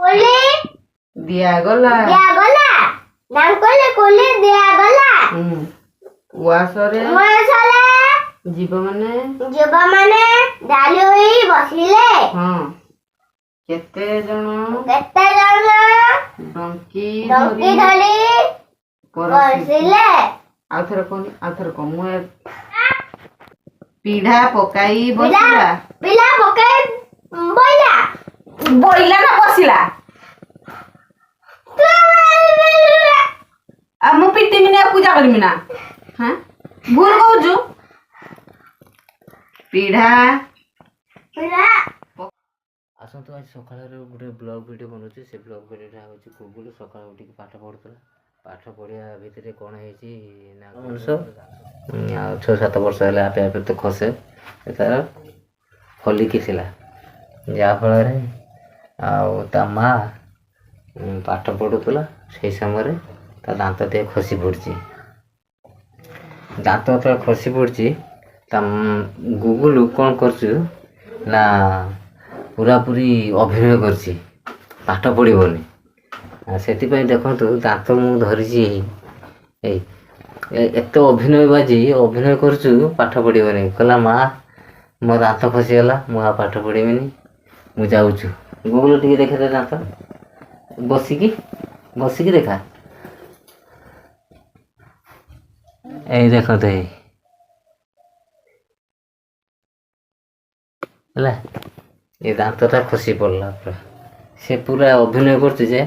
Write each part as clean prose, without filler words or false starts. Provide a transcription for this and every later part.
कोली दियागला नाम कोले कोली दियागला उआसरे जीव माने डाली होई बसिले हां केते जण डंकी धरी बसिले आथर को मु पीढ़ा पकाई बसिला पिला पकाई बोइला ना बसिला आ मु पिटी मिना पूजा करमी ना हां भूल कहजु पीढ़ा आसतु आज सकाळ गोटे ब्लॉग वीडियो बनउछि से ब्लॉग वीडियो होछि गुगुल सकाळ उठी पाठ पढुतला पाठ पढ़िया भितरे कोन हेछि ना मनुष्य 6-7 वर्ष हेला आपे आपे तो खसे तार फली किसिला जा फल रे ता माँ पाठ पढ़ुतला से समय ता दांत ते खसी पड़ची दांत तो खसी पड़ची ता गुगुल कौन करछु ना पूरा पूरी अभिनय करछि पाठ पढ़िबोनी सेति पई देखंतु दांत मु धरिछि एत अभिनय बाजी अभिनय करछु पाठ पढ़िबोनी कहला माँ मो दांत खसी गला मु आ पाठ पढ़िबिनी मु जाउछु गुगुल टिके देखे दे दांत बसिकी देखा ए देखो तो है ये दांतटा खसी पड़ला पूरा से पूरा अभिनय करते जे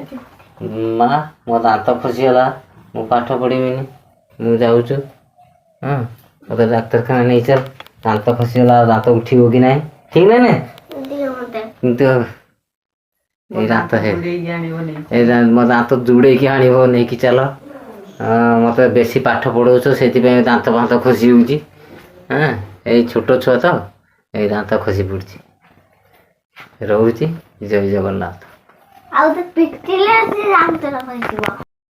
माँ मो दांत खसी गला मु पाठ पढ़िबिनी मु जाउछु हां मते डाक्तरखाना नहीं चल दांत खसी गला दांत उठिबो कि नहीं ठीक नहीं ने किंतु ए दांत है ए मो दांत जुड़े कि आनिबो नहीं कि चलो मत बेसी पाठ पढ़ाऊच से दांत फांत खसी होची हाँ ये छोट छुआ तो ये दांत खसी पड़ी रोची जय जगन्नाथ।